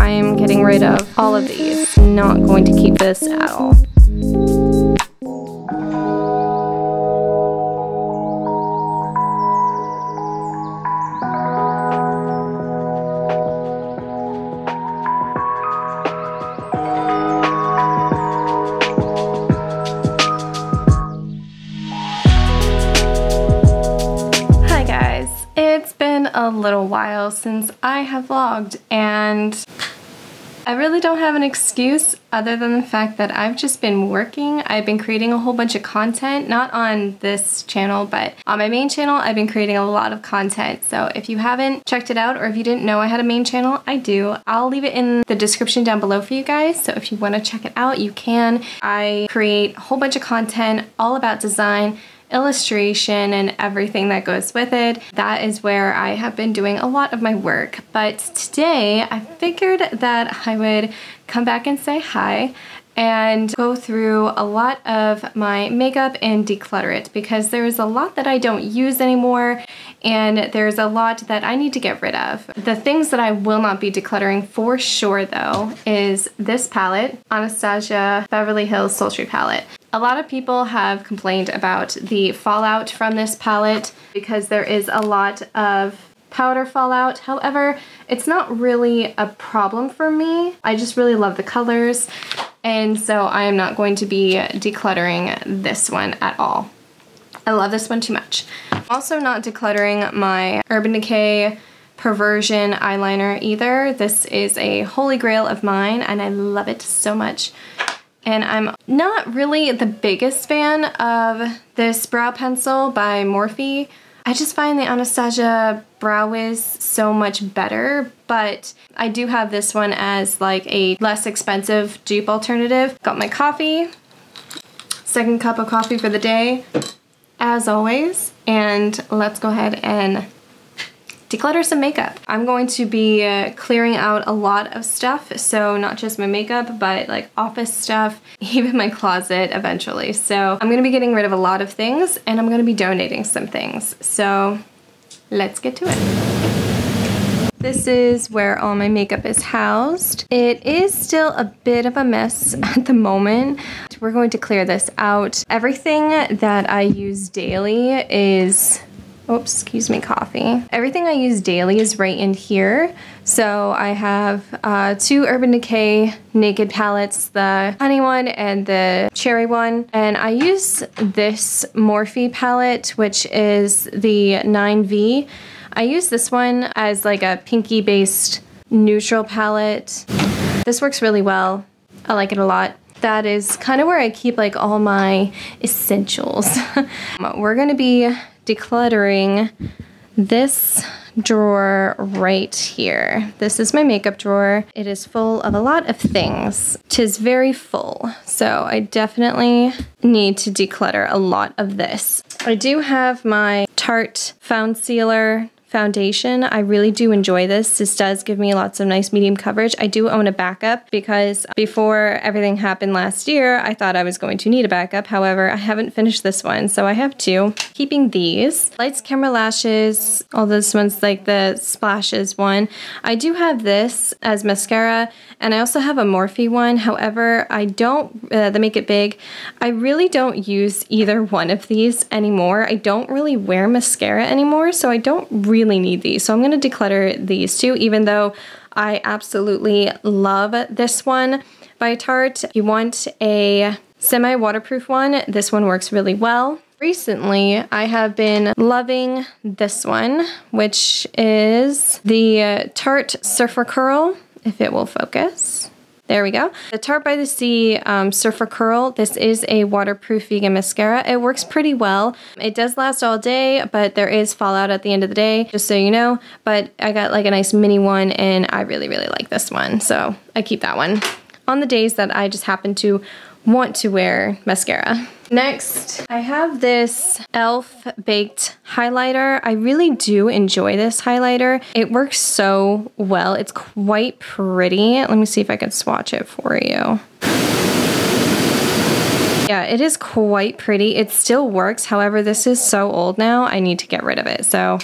I am getting rid of all of these. Not going to keep this at all. A little while since I have vlogged, and I really don't have an excuse other than the fact that I've just been working. I've been creating a whole bunch of content, not on this channel, but on my main channel I've been creating a lot of content. So if you haven't checked it out, or if you didn't know I had a main channel, I do. I'll leave it in the description down below for you guys, so if you want to check it out, you can. I create a whole bunch of content all about design, illustration, and everything that goes with it. That is where I have been doing a lot of my work. But today I figured that I would come back and say hi and go through a lot of my makeup and declutter it, because there's a lot that I don't use anymore and there's a lot that I need to get rid of. The things that I will not be decluttering for sure though is this palette, Anastasia Beverly Hills Sultry Palette. A lot of people have complained about the fallout from this palette because there is a lot of powder fallout. However, it's not really a problem for me. I just really love the colors, and so I am not going to be decluttering this one at all. I love this one too much. I'm also not decluttering my Urban Decay Perversion eyeliner either. This is a holy grail of mine and I love it so much. And I'm not really the biggest fan of this brow pencil by Morphe. I just find the Anastasia Brow Wiz so much better, but I do have this one as like a less expensive dupe alternative. Got my coffee, second cup of coffee for the day, as always, and let's go ahead and declutter some makeup. I'm going to be clearing out a lot of stuff, so not just my makeup, but like office stuff, even my closet eventually. So I'm gonna be getting rid of a lot of things and I'm gonna be donating some things. So let's get to it. This is where all my makeup is housed. It is still a bit of a mess at the moment. We're going to clear this out. Everything that I use daily is oops, excuse me, coffee. Everything I use daily is right in here. So I have two Urban Decay Naked palettes, the honey one and the cherry one. And I use this Morphe palette, which is the 9V. I use this one as like a pinky based neutral palette. This works really well. I like it a lot. That is kind of where I keep like all my essentials. We're gonna be decluttering this drawer right here. This is my makeup drawer. It is full of a lot of things. 'Tis very full, so I definitely need to declutter a lot of this. I do have my Tarte Foundsealer foundation. I really do enjoy this. This does give me lots of nice medium coverage. I do own a backup because before everything happened last year, I thought I was going to need a backup. However, I haven't finished this one, so I have two. Keeping these. Lights, Camera, Lashes. All this one's like the Splashes one. I do have this as mascara, and I also have a Morphe one. However, I don't, the Make It Big, I really don't use either one of these anymore. I don't really wear mascara anymore, so I don't really need these. So I'm going to declutter these two, even though I absolutely love this one by Tarte. If you want a semi-waterproof one, this one works really well. Recently, I have been loving this one, which is the Tarte Surfer Curl, if it will focus. There we go. The Tarte by the Sea Surfer Curl. This is a waterproof vegan mascara. It works pretty well. It does last all day, but there is fallout at the end of the day, just so you know. But I got like a nice mini one, and I really, really like this one. So I keep that one on the days that I just happen to want to wear mascara. Next, I have this e.l.f. Baked highlighter. I really do enjoy this highlighter. It works so well. It's quite pretty. Let me see if I can swatch it for you. Yeah, it is quite pretty. It still works. However, this is so old now, I need to get rid of it. So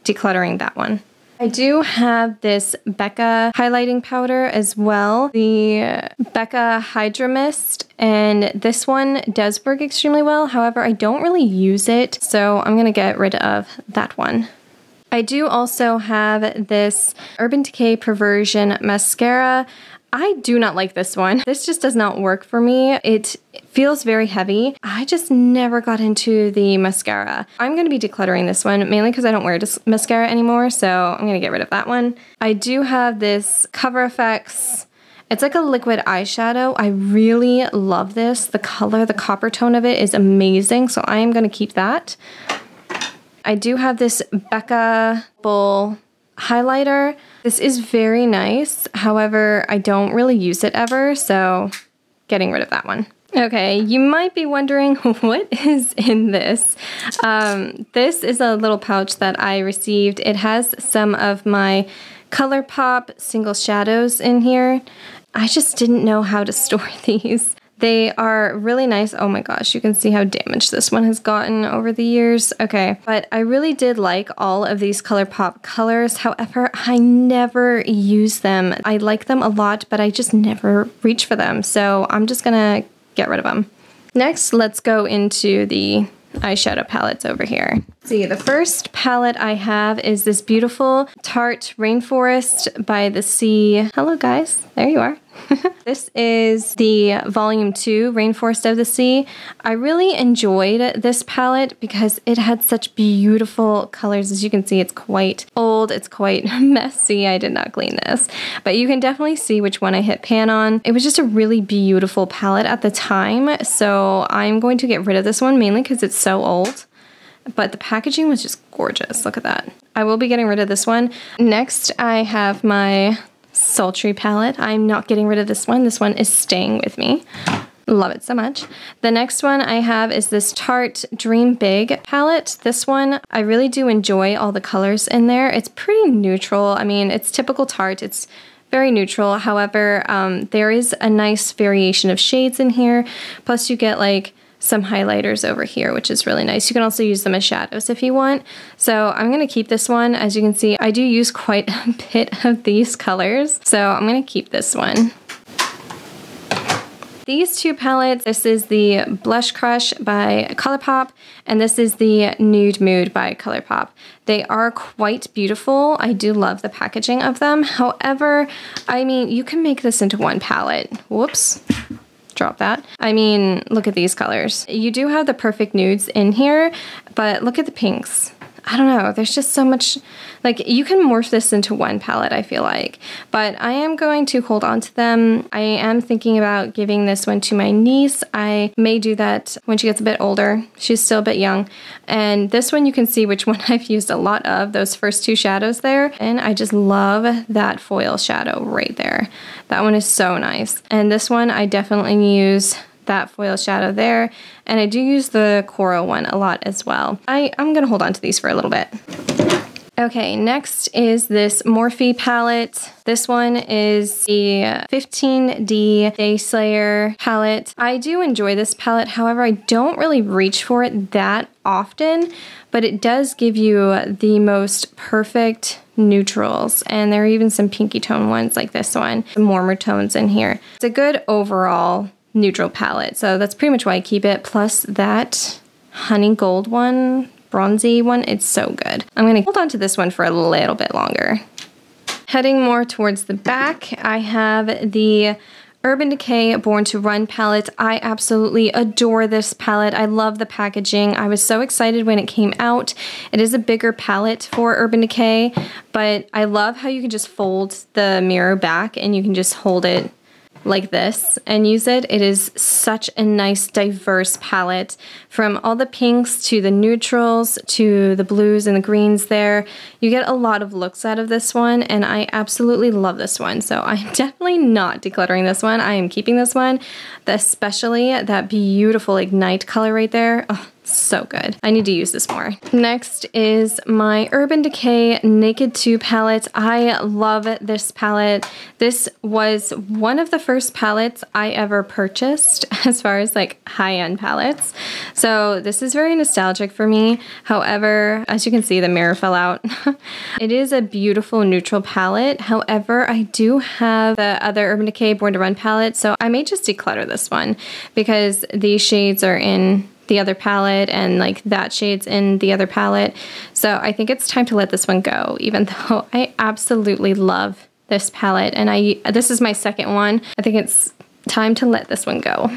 decluttering that one. I do have this Becca highlighting powder as well, the Becca Hydra Mist, and this one does work extremely well. However, I don't really use it, so I'm gonna get rid of that one. I do also have this Urban Decay Perversion mascara. I do not like this one. This just does not work for me. It feels very heavy. I just never got into the mascara. I'm going to be decluttering this one, mainly because I don't wear mascara anymore, so I'm going to get rid of that one. I do have this Cover FX. It's like a liquid eyeshadow. I really love this. The color, the copper tone of it is amazing, so I am going to keep that. I do have this Becca Bull highlighter. This is very nice. However, I don't really use it ever, so getting rid of that one. Okay, you might be wondering what is in this. This is a little pouch that I received. It has some of my Colourpop single shadows in here. I just didn't know how to store these. They are really nice. Oh my gosh, you can see how damaged this one has gotten over the years. Okay, but I really did like all of these Colourpop colors. However, I never use them. I like them a lot, but I just never reach for them. So I'm just gonna get rid of them. Next, let's go into the eyeshadow palettes over here. See, the first palette I have is this beautiful Tarte Rainforest by the Sea. Hello guys, there you are. This is the Volume 2 Rainforest of the Sea. I really enjoyed this palette because it had such beautiful colors. As you can see, it's quite old, it's quite messy. I did not clean this, but you can definitely see which one I hit pan on. It was just a really beautiful palette at the time, so I'm going to get rid of this one mainly because it's so old. But the packaging was just gorgeous. Look at that. I will be getting rid of this one. Next, I have my Sultry palette. I'm not getting rid of this one. This one is staying with me. Love it so much. The next one I have is this Tarte Dream Big palette. This one, I really do enjoy all the colors in there. It's pretty neutral. I mean, it's typical Tarte. It's very neutral. However, there is a nice variation of shades in here. Plus you get like some highlighters over here, which is really nice. You can also use them as shadows if you want. So I'm going to keep this one. As you can see, I do use quite a bit of these colors. So I'm going to keep this one. These two palettes, this is the Blush Crush by Colourpop, and this is the Nude Mood by Colourpop. They are quite beautiful. I do love the packaging of them. However, I mean, you can make this into one palette. Whoops. Drop that. I mean, look at these colors. You do have the perfect nudes in here, but look at the pinks. I don't know, there's just so much, like you can morph this into one palette, I feel like, but I am going to hold on to them. I am thinking about giving this one to my niece. I may do that when she gets a bit older. She's still a bit young. And this one you can see which one I've used a lot of, those first two shadows there. And I just love that foil shadow right there. That one is so nice. And this one I definitely use that foil shadow there, and I do use the coral one a lot as well. I'm gonna hold on to these for a little bit. Okay, next is this Morphe palette. This one is the 15D Day Slayer palette. I do enjoy this palette, however, I don't really reach for it that often, but it does give you the most perfect neutrals, and there are even some pinky tone ones like this one, some warmer tones in here. It's a good overall neutral palette, so that's pretty much why I keep it, plus that honey gold one, bronzy one, it's so good. I'm gonna hold on to this one for a little bit longer. Heading more towards the back, I have the Urban Decay Born to Run palette. I absolutely adore this palette. I love the packaging. I was so excited when it came out. It is a bigger palette for Urban Decay, but I love how you can just fold the mirror back and you can just hold it like this and use it. It is such a nice diverse palette, from all the pinks to the neutrals to the blues and the greens there. You get a lot of looks out of this one, and I absolutely love this one. So I'm definitely not decluttering this one. I am keeping this one, especially that beautiful Ignite color right there. Oh, So good. I need to use this more. Next is my Urban Decay Naked 2 palette. I love this palette. This was one of the first palettes I ever purchased as far as like high-end palettes. So this is very nostalgic for me. However, as you can see, the mirror fell out. It is a beautiful neutral palette. However, I do have the other Urban Decay Born to Run palette, so I may just declutter this one because these shades are in the other palette and like that shade's in the other palette. So I think it's time to let this one go, even though I absolutely love this palette and this is my second one. I think it's time to let this one go.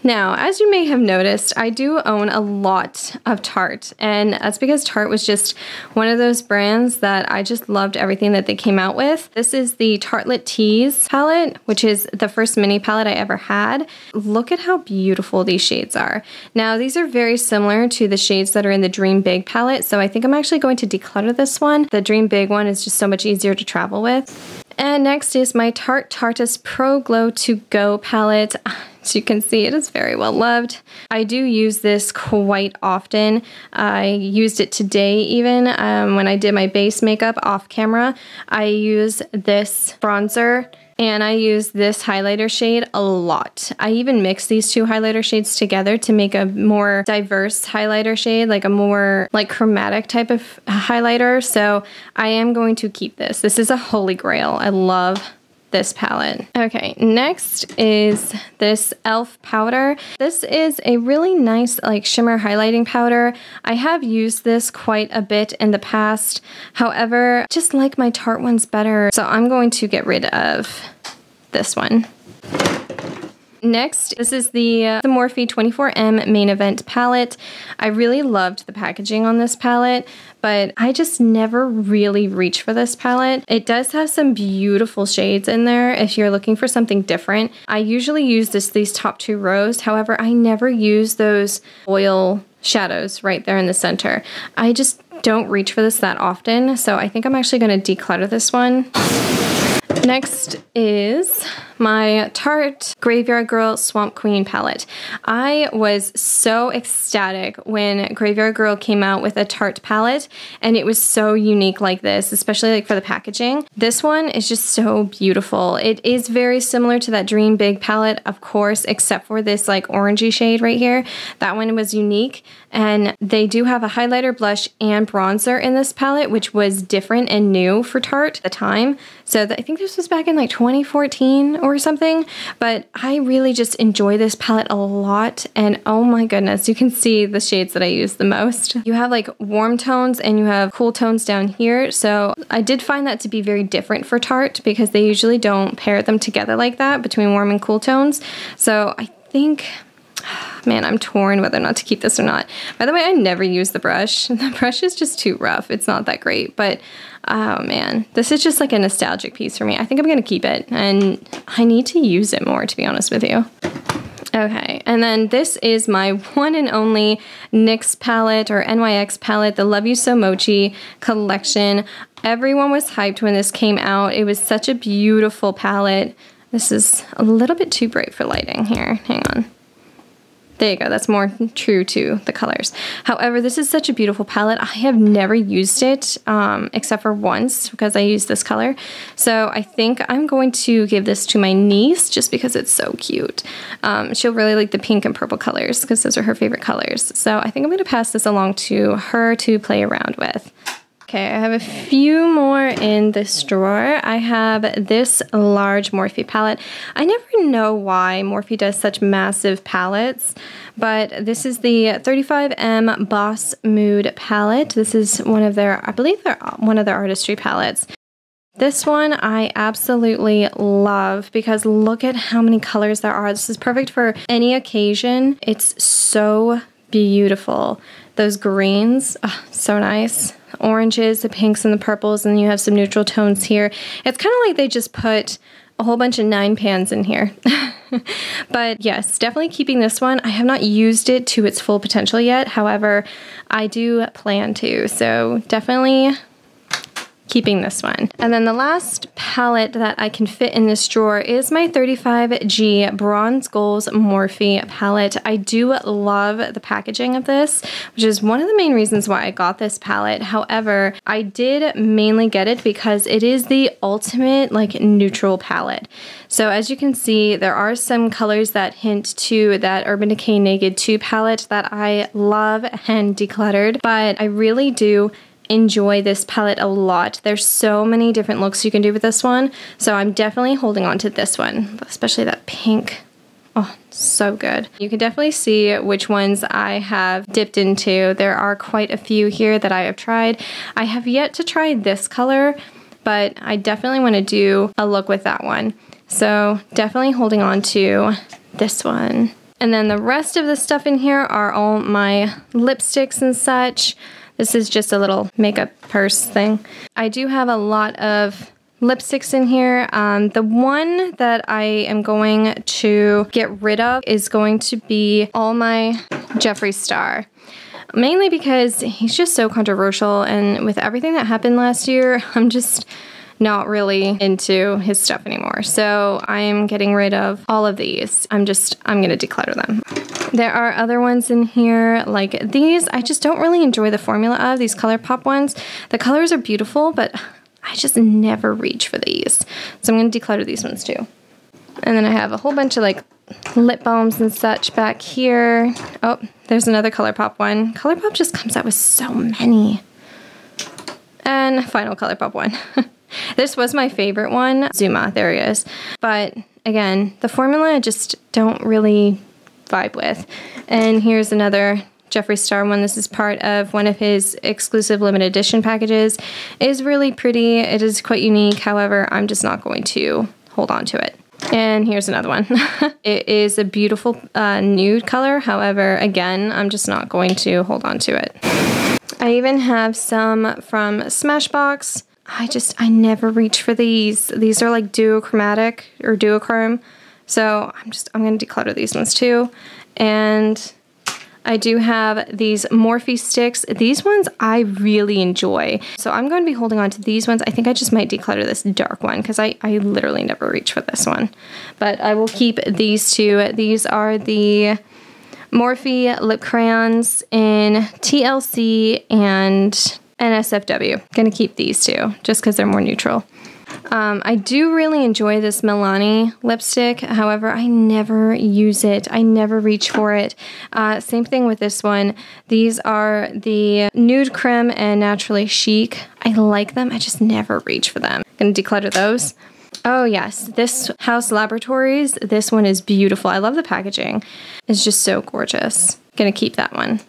Now, as you may have noticed, I do own a lot of Tarte, and that's because Tarte was just one of those brands that I just loved everything that they came out with. This is the Tartlette Tease palette, which is the first mini palette I ever had. Look at how beautiful these shades are. Now, these are very similar to the shades that are in the Dream Big palette, so I think I'm actually going to declutter this one. The Dream Big one is just so much easier to travel with. And next is my Tarte Tarteist Pro Glow To Go palette. As you can see, it is very well loved. I do use this quite often. I used it today even when I did my base makeup off camera. I use this bronzer and I use this highlighter shade a lot. I even mix these two highlighter shades together to make a more diverse highlighter shade, like a more like chromatic type of highlighter. So I am going to keep this. This is a holy grail. I love this palette. Okay, next is this e.l.f. powder. This is a really nice like shimmer highlighting powder. I have used this quite a bit in the past. However, just like my Tarte ones better, so I'm going to get rid of this one. Next, this is the Morphe 24M Main Event palette. I really loved the packaging on this palette, but I just never really reach for this palette. It does have some beautiful shades in there if you're looking for something different. I usually use these top two rows. However, I never use those oil shadows right there in the center. I just don't reach for this that often, so I think I'm actually going to declutter this one. Next is my Tarte Graveyard Girl Swamp Queen palette. I was so ecstatic when Graveyard Girl came out with a Tarte palette, and it was so unique like this, especially like for the packaging. This one is just so beautiful. It is very similar to that Dream Big palette, of course, except for this like orangey shade right here. That one was unique, and they do have a highlighter, blush, and bronzer in this palette, which was different and new for Tarte at the time. So I think this was back in like 2014 or something, but I really just enjoy this palette a lot, and oh my goodness, you can see the shades that I use the most. You have like warm tones and you have cool tones down here, so I did find that to be very different for Tarte because they usually don't pair them together like that between warm and cool tones. So I think, man, I'm torn whether or not to keep this or not. By the way, I never use the brush. The brush is just too rough. It's not that great, but oh man, this is just like a nostalgic piece for me. I think I'm gonna keep it, and I need to use it more, to be honest with you. Okay, and then this is my one and only NYX palette, or NYX palette, the Love You So Mochi collection. Everyone was hyped when this came out. It was such a beautiful palette. This is a little bit too bright for lighting here. Hang on. There you go, that's more true to the colors. However, this is such a beautiful palette. I have never used it except for once because I used this color. So I think I'm going to give this to my niece just because it's so cute. She'll really like the pink and purple colors because those are her favorite colors. So I think I'm gonna pass this along to her to play around with. Okay, I have a few more in this drawer. I have this large Morphe palette. I never know why Morphe does such massive palettes, but this is the 35M Boss Mood palette. This is one of their, I believe they're one of their artistry palettes. This one I absolutely love because look at how many colors there are. This is perfect for any occasion. It's so beautiful. Those greens, oh, so nice. Oranges, the pinks, and the purples, and you have some neutral tones here. It's kind of like they just put a whole bunch of 9 pans in here. But yes, definitely keeping this one. I have not used it to its full potential yet. However, I do plan to, so definitely keeping this one. And then the last palette that I can fit in this drawer is my 35G Bronze Goals Morphe palette. I do love the packaging of this, which is one of the main reasons why I got this palette. However, I did mainly get it because it is the ultimate like neutral palette. So as you can see, there are some colors that hint to that Urban Decay Naked 2 palette that I love and decluttered, but I really do enjoy this palette a lot. There's so many different looks you can do with this one, so I'm definitely holding on to this one, especially that pink. Oh, so good. You can definitely see which ones I have dipped into. There are quite a few here that I have tried. I have yet to try this color, but I definitely want to do a look with that one. So definitely holding on to this one. And then the rest of the stuff in here are all my lipsticks and such. This is just a little makeup purse thing. I do have a lot of lipsticks in here. The one that I am going to get rid of is going to be all my Jeffree Star. Mainly because he's just so controversial, and with everything that happened last year, I'm just not really into his stuff anymore. So I'm getting rid of all of these. I'm gonna declutter them. There are other ones in here like these. I just don't really enjoy the formula of these Colourpop ones. The colors are beautiful, but I just never reach for these. So I'm gonna declutter these ones too. And then I have a whole bunch of like lip balms and such back here. Oh, there's another Colourpop one. Colourpop just comes out with so many. And final Colourpop one. This was my favorite one, Zuma, there he is. But again, the formula I just don't really vibe with. And here's another Jeffree Star one. This is part of one of his exclusive limited edition packages. It is really pretty. It is quite unique. However, I'm just not going to hold on to it. And here's another one. It is a beautiful nude color. However, again, I'm just not going to hold on to it. I even have some from Smashbox. I never reach for these. These are like duochromatic or duochrome. So I'm gonna declutter these ones too. And I do have these Morphe sticks. These ones I really enjoy. So I'm going to be holding on to these ones. I think I just might declutter this dark one because I literally never reach for this one. But I will keep these two. These are the Morphe lip crayons in TLC and NSFW. Gonna keep these two just because they're more neutral. I do really enjoy this Milani lipstick. However, I never use it. I never reach for it. Same thing with this one. These are the Nude Creme and Naturally Chic. I like them. I just never reach for them. Gonna declutter those. Oh yes, this House Laboratories. This one is beautiful. I love the packaging. It's just so gorgeous. Gonna keep that one.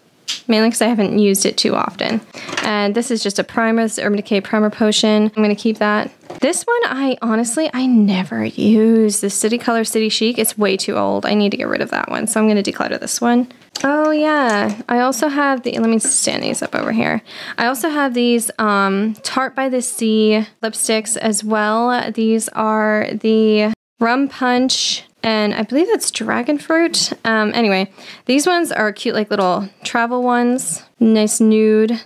Mainly because I haven't used it too often. And this is just a primer, this Urban Decay Primer Potion. I'm gonna keep that. This one, I never use. The City Color City Chic, it's way too old. I need to get rid of that one, so I'm gonna declutter this one. Oh yeah, I also have the, let me stand these up over here. I also have these Tarte by the Sea lipsticks as well. These are the Rum Punch, and I believe that's dragon fruit. Anyway, these ones are cute, like little travel ones. Nice nude,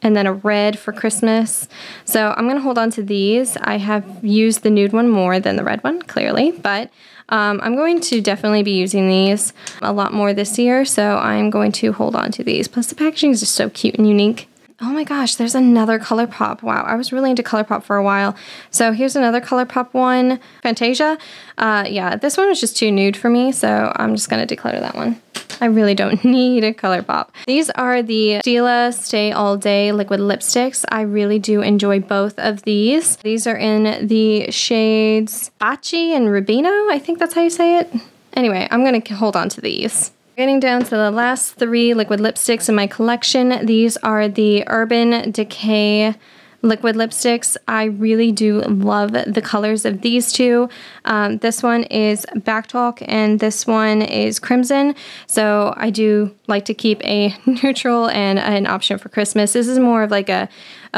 and then a red for Christmas. So I'm gonna hold on to these. I have used the nude one more than the red one, clearly, but I'm going to definitely be using these a lot more this year, so I'm going to hold on to these. Plus the packaging is just so cute and unique. Oh my gosh, there's another Colourpop. Wow, I was really into Colourpop for a while. So here's another Colourpop one, Fantasia. Yeah, this one was just too nude for me, so I'm just gonna declutter that one. I really don't need a Colourpop. These are the Stila Stay All Day liquid lipsticks. I really do enjoy both of these. These are in the shades Baci and Rubino, I think that's how you say it. Anyway, I'm gonna hold on to these. Getting down to the last three liquid lipsticks in my collection. These are the Urban Decay liquid lipsticks. I really do love the colors of these two. This one is Backtalk and this one is Crimson. So I do like to keep a neutral and an option for Christmas. This is more of like a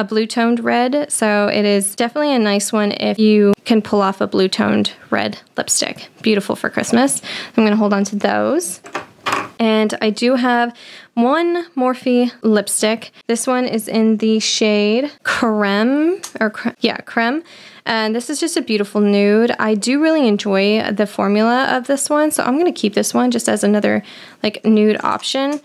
blue toned red. So it is definitely a nice one if you can pull off a blue toned red lipstick. Beautiful for Christmas. I'm gonna hold on to those. And I do have one Morphe lipstick. This one is in the shade Creme, Creme. And this is just a beautiful nude. I do really enjoy the formula of this one, so I'm gonna keep this one just as another like nude option.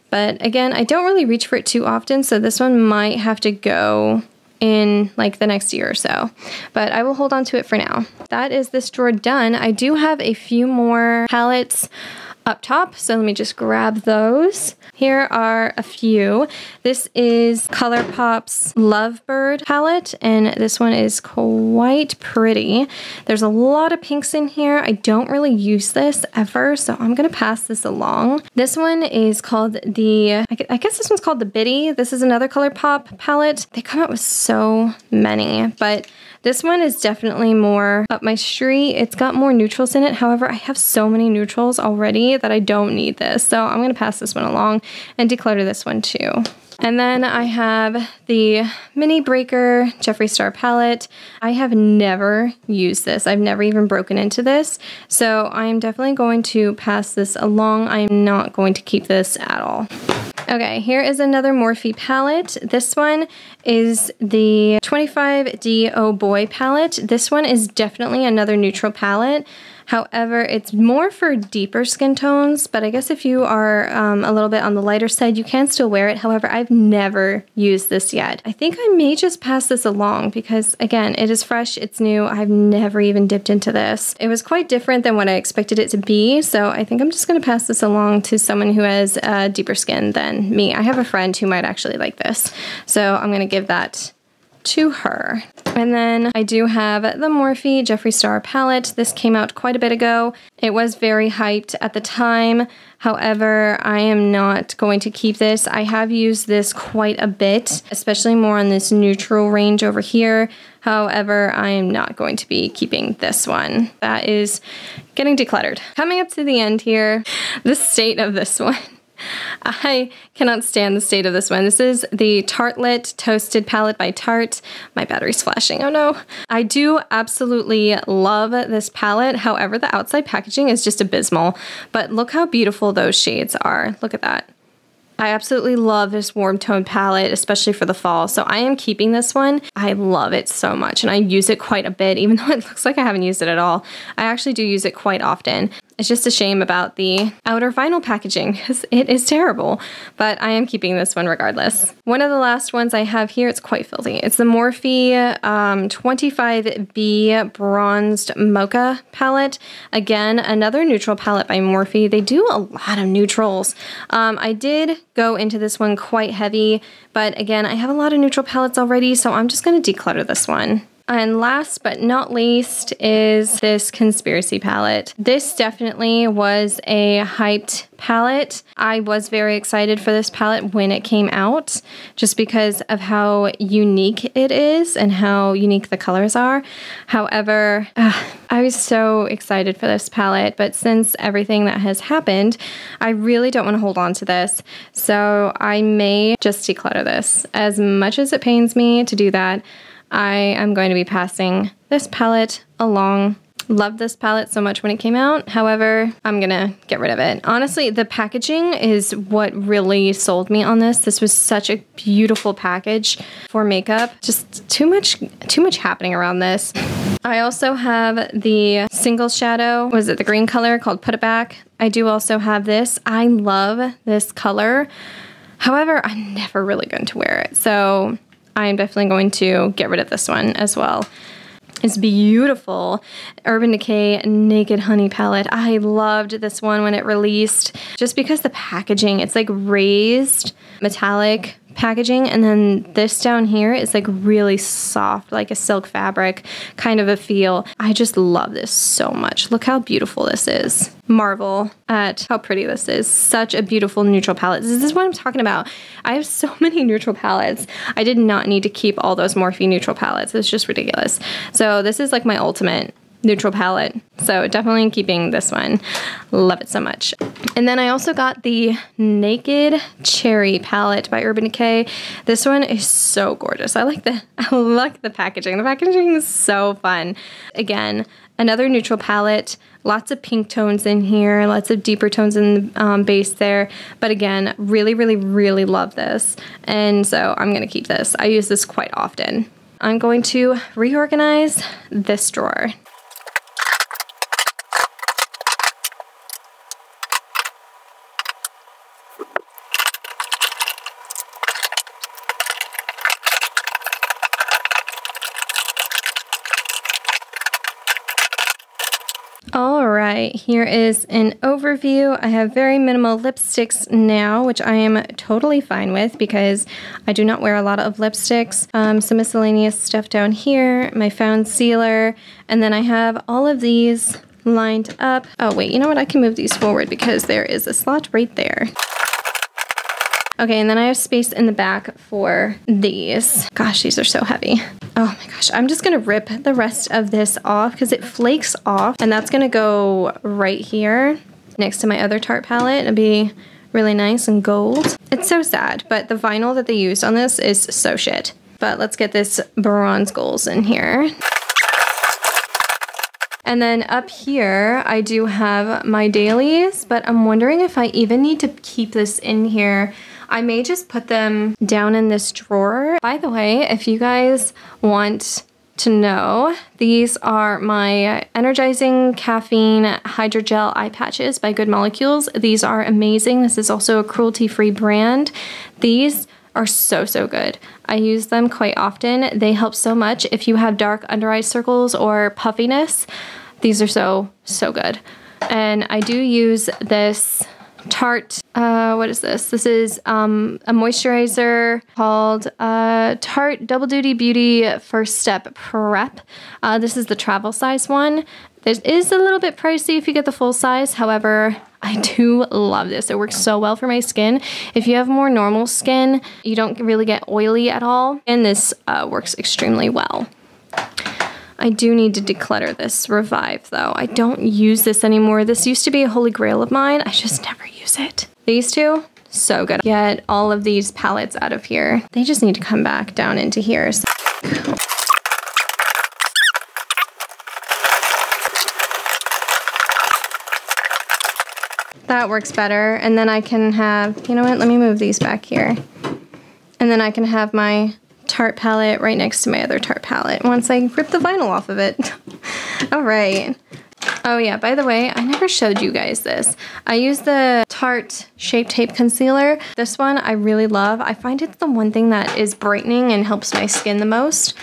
But again, I don't really reach for it too often, so this one might have to go in like the next year or so, but I will hold on to it for now. That is this drawer done. I do have a few more palettes up top, so let me just grab those. Here are a few. This is Colourpop's Lovebird palette, and this one is quite pretty. There's a lot of pinks in here. I don't really use this ever, so I'm gonna pass this along. This one is called the, I guess this one's called the Biddy. This is another Colourpop palette. They come out with so many, but this one is definitely more up my street. It's got more neutrals in it. However, I have so many neutrals already that I don't need this. So I'm gonna pass this one along and declutter this one too. And then I have the Mini Breaker Jeffree Star palette. I have never used this. I've never even broken into this. So I'm definitely going to pass this along. I'm not going to keep this at all. Okay, here is another Morphe palette. This one is the 25D Oh Boy palette. This one is definitely another neutral palette. However, it's more for deeper skin tones, but I guess if you are a little bit on the lighter side, you can still wear it. However, I've never used this yet. I think I may just pass this along because, again, it is fresh, it's new. I've never even dipped into this. It was quite different than what I expected it to be, so I think I'm just going to pass this along to someone who has deeper skin than me. I have a friend who might actually like this, so I'm going to give that to her. And then I do have the Morphe Jeffree Star palette. This came out quite a bit ago. It was very hyped at the time. However, I am not going to keep this. I have used this quite a bit, especially more on this neutral range over here. However, I am not going to be keeping this one. That is getting decluttered. Coming up to the end here, the state of this one. I cannot stand the state of this one. This is the Tartlet Toasted Palette by Tarte. My battery's flashing, oh no. I do absolutely love this palette. However, the outside packaging is just abysmal. But look how beautiful those shades are. Look at that. I absolutely love this warm tone palette, especially for the fall. So I am keeping this one. I love it so much and I use it quite a bit, even though it looks like I haven't used it at all. I actually do use it quite often. It's just a shame about the outer vinyl packaging because it is terrible, but I am keeping this one regardless. One of the last ones I have here, it's quite filthy. It's the Morphe 25B Bronzed Mocha palette. Again, another neutral palette by Morphe. They do a lot of neutrals. I did go into this one quite heavy, but again, I have a lot of neutral palettes already, so I'm just going to declutter this one. And last but not least is this Conspiracy palette. This definitely was a hyped palette. I was very excited for this palette when it came out, just because of how unique it is and how unique the colors are. However, I was so excited for this palette, but since everything that has happened, I really don't want to hold on to this. So I may just declutter this. As much as it pains me to do that, I am going to be passing this palette along. Loved this palette so much when it came out. However, I'm gonna get rid of it. Honestly, the packaging is what really sold me on this. This was such a beautiful package for makeup. Just too much happening around this. I also have the single shadow, was it the green color called Put It Back? I do also have this. I love this color. However, I'm never really going to wear it. So I'm definitely going to get rid of this one as well. It's beautiful. Urban Decay Naked Honey palette. I loved this one when it released just because the packaging, it's like raised metallic packaging, and then this down here is like really soft, like a silk fabric kind of a feel. I just love this so much. Look how beautiful this is. Marvel at how pretty this is. Such a beautiful neutral palette. This is what I'm talking about. I have so many neutral palettes. I did not need to keep all those Morphe neutral palettes. It's just ridiculous. So this is like my ultimate neutral palette. So definitely keeping this one. Love it so much. And then I also got the Naked Cherry palette by Urban Decay. This one is so gorgeous. I like the packaging. The packaging is so fun. Again, Another neutral palette, lots of pink tones in here, lots of deeper tones in the base there. But again, really, really, really love this. And so I'm gonna keep this. I use this quite often. I'm going to reorganize this drawer. Alright, here is an overview. I have very minimal lipsticks now, which I am totally fine with because I do not wear a lot of lipsticks. Some miscellaneous stuff down here, my found sealer, and then I have all of these lined up. Oh wait, you know what? I can move these forward because there is a slot right there. Okay, and then I have space in the back for these. Gosh, these are so heavy. Oh my gosh, I'm just gonna rip the rest of this off because it flakes off, and that's gonna go right here next to my other Tarte palette. It'll be really nice and gold. It's so sad, but the vinyl that they used on this is so shit. But let's get this bronze goals in here. And then up here, I do have my dailies, but I'm wondering if I even need to keep this in here. I may just put them down in this drawer. By the way, if you guys want to know, these are my Energizing Caffeine Hydrogel Eye Patches by Good Molecules. These are amazing. This is also a cruelty-free brand. These are so, so good. I use them quite often. They help so much if you have dark under eye circles or puffiness. These are so, so good. And I do use this Tarte, what is this? This is a moisturizer called Tarte Double Duty Beauty First Step Prep. This is the travel size one. This is a little bit pricey if you get the full size. However, I do love this. It works so well for my skin. If you have more normal skin, you don't really get oily at all. And this works extremely well. I do need to declutter this Revive though. I don't use this anymore. This used to be a holy grail of mine. I just never use it. These two, so good. Get all of these palettes out of here. They just need to come back down into here. So that works better. And then I can have, you know what, let me move these back here. And then I can have my Tarte palette right next to my other Tarte palette once I rip the vinyl off of it. All right. Oh yeah, by the way, I never showed you guys this. I use the Tarte Shape Tape Concealer. This one I really love. I find it's the one thing that is brightening and helps my skin the most.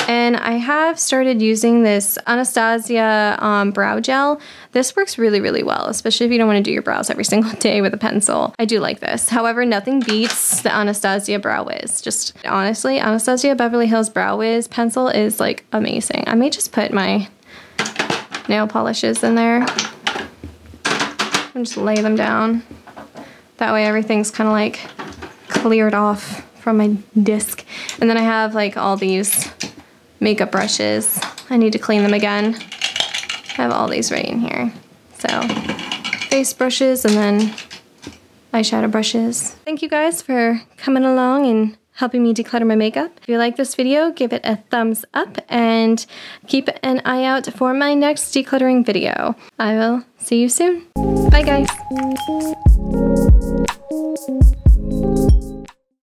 And I have started using this Anastasia brow gel. This works really, really well, especially if you don't want to do your brows every single day with a pencil. I do like this. However, nothing beats the Anastasia Brow Wiz. Just honestly, Anastasia Beverly Hills Brow Wiz pencil is like amazing. I may just put my nail polishes in there and just lay them down. That way everything's kind of like cleared off from my disc. And then I have like all these makeup brushes. I need to clean them again. I have all these right in here. So face brushes and then eyeshadow brushes. Thank you guys for coming along and helping me declutter my makeup. If you like this video, give it a thumbs up and keep an eye out for my next decluttering video. I will see you soon. Bye guys.